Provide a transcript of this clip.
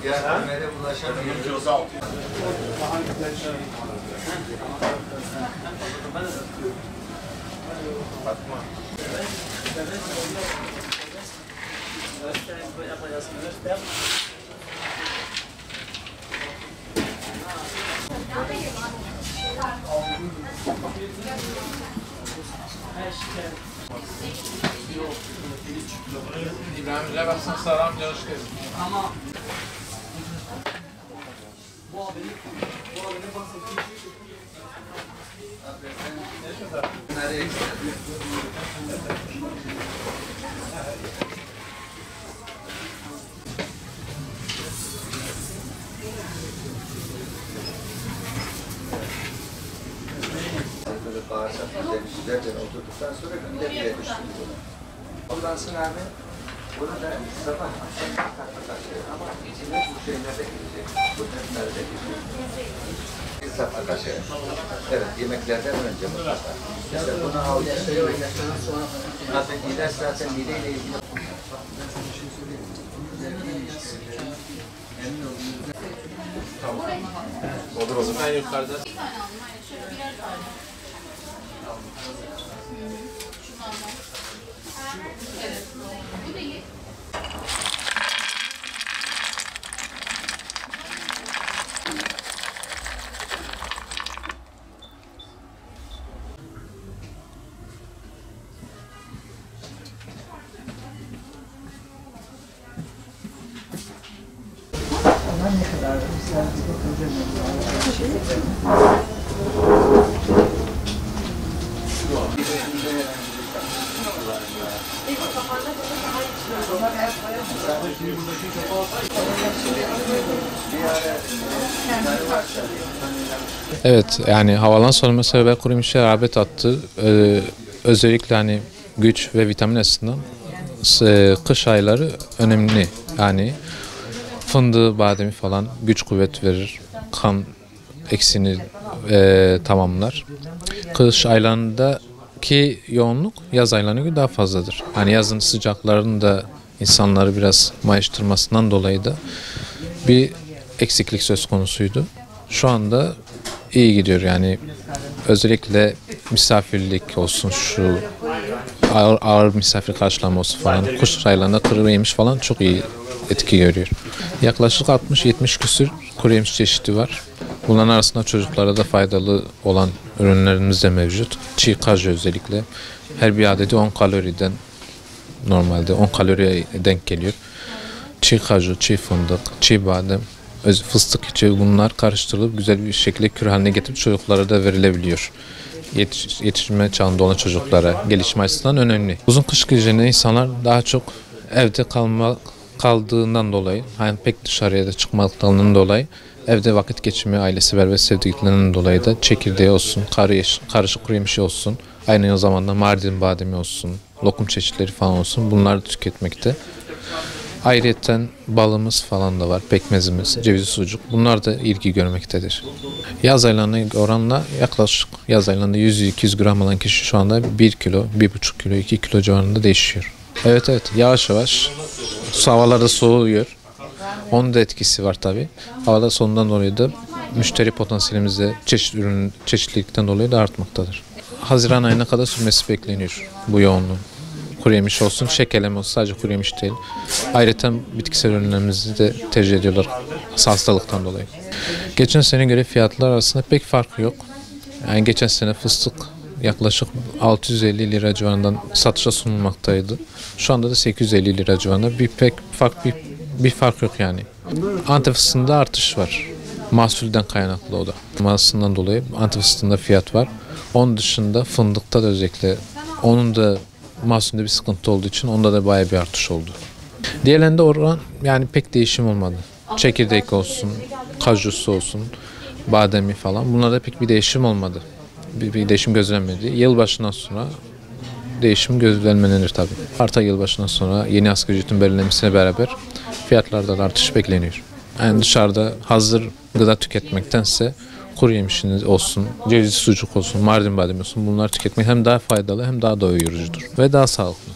Diğer ürünlere ulaşamıyoruz. İbrahim'e baksan Sara amca hoş geldin. Ama Bağırsak düzeni güzelce oturduktan sonra gündemine düştük. Ondan sonra bunu da sabah akşam takma taşıyor ama içine bu şeyler de girecek. Bu tepkiler de girecek. Sapma taşıyor. Evet, yemeklerden önce mutlaka. İşte bunu alıyor. Zaten ilaç zaten mideyle ilgili. Tamam. Olur olur. Ben yukarıda. ne kadar güzel Evet, yani havalan sonra mesela kuru yemişe rağbet attı. Özellikle hani güç ve vitamin açısından kış ayları önemli. Yani fındığı, bademi falan güç kuvvet verir. Kan eksiğini tamamlar. Kış aylarındaki yoğunluk yaz aylarına göre daha fazladır. Hani yazın sıcaklarında insanları biraz mayıştırmasından dolayı da bir eksiklik söz konusuydu. Şu anda iyi gidiyor yani, özellikle misafirlik olsun, şu ağır misafir karşılama olsun falan, kış aylarında kuru yemiş falan çok iyi etki görüyor. Yaklaşık 60-70 küsür kuru yemiş çeşidi var. Bunların arasında çocuklara da faydalı olan ürünlerimiz de mevcut. Çiğ kaju özellikle. Her bir adedi 10 kaloriden, normalde 10 kaloriye denk geliyor. Çiğ kaju, çiğ fındık, çiğ badem, fıstık içi, bunlar karıştırılıp güzel bir şekilde kür haline getirip çocuklara da verilebiliyor. Yetişme çağında olan çocuklara gelişme açısından önemli. Uzun kış gecelerinde insanlar daha çok evde kaldığından dolayı, hani pek dışarıya da çıkmaktan dolayı evde vakit geçirme, ailesi ve sevdiklerinden dolayı da çekirdeği olsun, karışık kuru yemişi olsun, aynı zamanda mardin bademi olsun, lokum çeşitleri falan olsun, bunları tüketmekte. Ayrıyeten balımız falan da var, pekmezimiz, cevizi sucuk, bunlar da ilgi görmektedir. Yaz aylarına oranla yaklaşık yaz aylarında 100-200 gram alan kişi şu anda 1 kilo, 1,5 kilo, 2 kilo civarında değişiyor. Evet, yavaş yavaş havalar da soğuyor. Onun da etkisi var tabi. Havalar soğuğundan dolayı da müşteri potansiyelimiz de çeşitlilikten dolayı da artmaktadır. Haziran ayına kadar sürmesi bekleniyor bu yoğunluğun. Kuru yemiş olsun, şekerleme olsun, sadece kuru yemiş değil. Ayrıca bitkisel ürünlerimizi de tercih ediyorlar hastalıktan dolayı. Geçen sene göre fiyatlar arasında pek fark yok. Yani geçen sene fıstık yaklaşık 650 lira civarından satışa sunulmaktaydı. Şu anda da 850 lira civarında bir fark yok yani. Antep fıstığında artış var. Mahsulden kaynaklı o da. Mahsulünden dolayı Antep fıstığında fiyat var. Onun dışında fındıkta da özellikle onun da mahsulünde bir sıkıntı olduğu için onda da bayağı bir artış oldu. Diğerlerinde oran yani pek değişim olmadı. Çekirdek olsun, kajusu olsun, bademi falan, bunlarda pek bir değişim olmadı. Bir değişim gözlenmedi. Yılbaşından sonra değişim gözlenmelenir tabii. Arta yılbaşından sonra yeni asgari ücretin belirlenmesine beraber fiyatlarda da artış bekleniyor. Yani dışarıda hazır gıda tüketmektense kuru yemişiniz olsun, cevizi sucuk olsun, mardin bademi olsun, bunlar tüketmek hem daha faydalı hem daha doyurucudur ve daha sağlıklı.